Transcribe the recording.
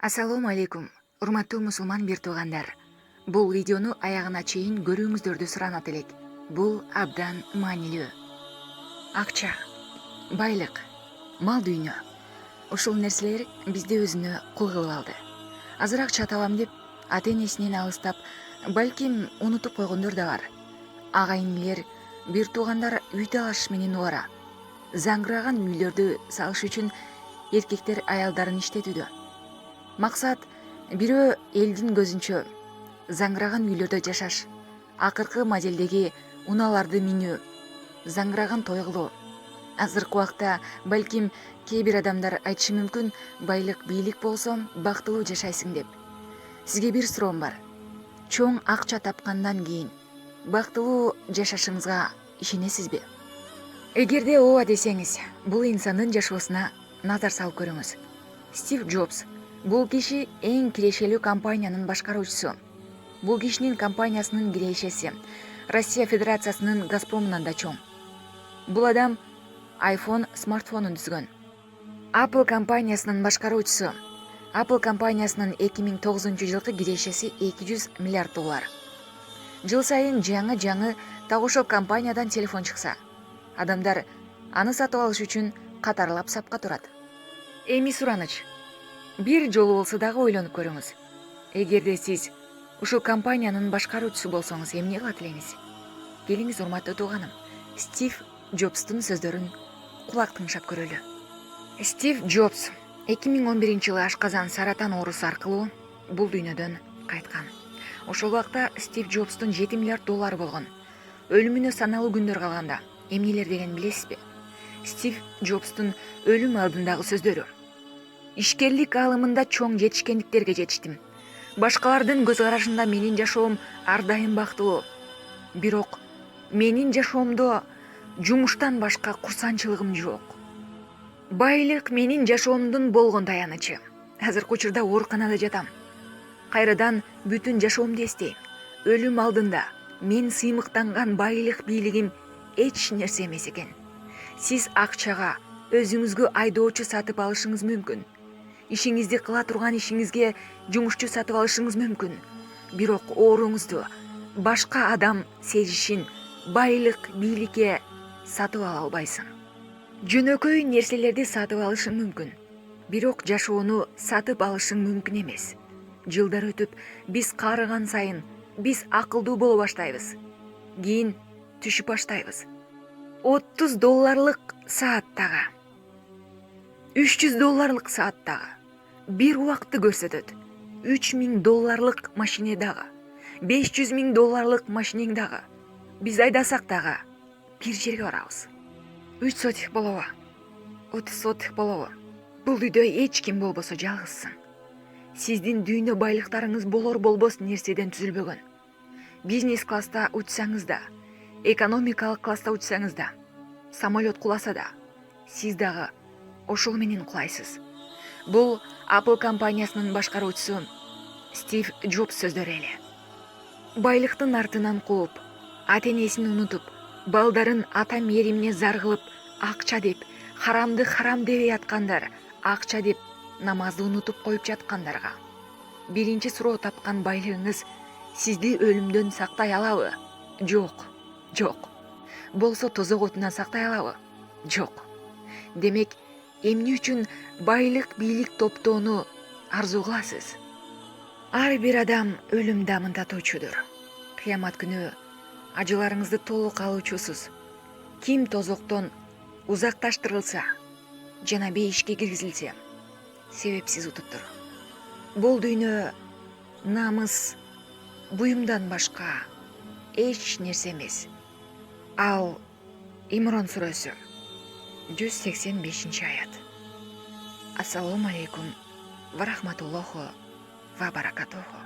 Ассалому алейкум, урматтуу мусулман бир туугандар. Бул видеону аягына чейин көрүүңүздөрдү суранат элек. Бул абдан маанилүү. Акча, байлык, мал дүйнө. Ушул нерселер бизди өзүнө кул кылып алды. Азыраак акча табам деп ата-энесинен алыстап, балким унутуп койгондор да бар. Агайын-инилер, бир туугандар үй талаш менен убара. Заңгыраган үйлөрдү салыш үчүн эркектер аялдарын иштетүүдө. Максат бирөө элдин көзүнчө заңгыраган үйлөрдө жашаш, акыркы моделдеги унааларды минүү, заңгыраган той кылуу. Азыркы убакта балким кээ бир адамдар айтышы мүмкүн, байлык бийлик болсо бактылуу жашайсың деп. Сизге бир суроом бар. Чоң акча тапкандан кийин бактылуу жашашыңызга ишенесизби? Эгерде ооба десеңиз, бул инсандын жашоосуна назар салып көрүңүз. Стив Джобс бул киши эң кирешелүү компаниянын башкаруучусу. Бул кишинин компаниясынын кирешеси Россия Федерациясынын Газпромунан да чоң. Бул адам iPhone смартфонун түзгөн. Apple компаниясынын башкаруучусу. Apple компаниясынын 2009-жылкы кирешеси $200 миллиард. Жыл сайын жаңы так ошол компаниядан телефон чыкса, адамдар аны сатып алыш үчүн катарлап сапка турат. Эми сураныч. Бир жолу болсо дагы ойлонуп көрүңүз. Эгерде сиз ушул компаниянын башкаруучусу болсоңуз, эмне кылат элеңиз? Келиңиз, урматтуу тууганым, Стив Джобстун сөздөрүн кулак тыңшап көрөлү. Стив Джобс 2011-жылы ашказан саратан оорусу аркылуу бул дүйнөдөн кайткан. Ошол убакта Стив Джобстун $7 миллиард болгон. Өлүмүнө саналуу күндөр калганда эмнелер деген билесизби? Стив Джобстун өлүм алдындагы сөздөрү: ишкерлик алымында чоң жетишкендиктерге жетиштим. Башкалардын көз карашында менин жашоом ар дайым бактылуу. Бирок менин жашоомдо жумуштан башка курсанчылыгым жок. Байлык менин жашоомдун болгон таянычы. Азыркы учурда ооруканада жатам. Кайрадан бүтүн жашоомду эстейм. Өлүм алдында мен сыймыктанган байлык бийлигим эч нерсе эмес экен. Сиз акчага өзүңүзгө айдоочу сатып алышыңыз мүмкүн. Ишиңизди кыла турган ишиңизге жумушчу сатып алышыңыз мүмкүн. Бирок ооруңузду башка адам сезишин байлык, бийликке сатып ала албайсың. Жөнөкөй нерселерди сатып алышың мүмкүн, бирок жашоону сатып алышың мүмкүн эмес. Жылдар өтүп, биз карыган сайын биз акылдуу боло баштайбыз. Кийин түшүп баштайбыз. $30 сааттагы, $300 сааттагы бир убакытты көрсөтөт. $3000 машинедагы, $500,000 машинеңдагы биз айдасак дагы бир жерге барабыз. 3 сотих болобу? 30 сотих болобу? Бул үйдө эч ким болбосо жалгызсың. Сиздин дүйнө байлыктарыңыз болор-болбос нерседен түзүлбөгөн. Бизнес класста учсаңыз да, экономикалык класста учсаңыз да, самолет куласа да, сиз дагы ошол менен кулайсыз. Бул Apple компаниясынын башкаруучусу Стив Джобс сөздөрү эле. Байлыктын артынан кууп, ата-энесин унутуп, балдарын ата мээримине зар кылып, акча деп, харамды харам дебей аткандар, акча деп намазды унутуп коюп жаткандарга биринчи суроо тапкан байлыгыңыз сизди өлүмдөн сактай алабы? Жок. Болсо тозок отунан сактай алабы? Жок. Демек, эмне үчүн байлык, бийлик топтоону арзуу кыласыз? Ар бир адам өлүм дамын татуучудур. Кыямат күнү ажыларыңызды толук алуучусуз. Ким тозоктон узакташтырылса жана бейишке киргизилсе, себепсиз утуптур. Бул дүйнө намыс, буюмдан башка эч нерсе эмес. Ал Имрон сүрөсү 185-аят. Ассалому алейкум ва рахматуллоху ва баракатуху.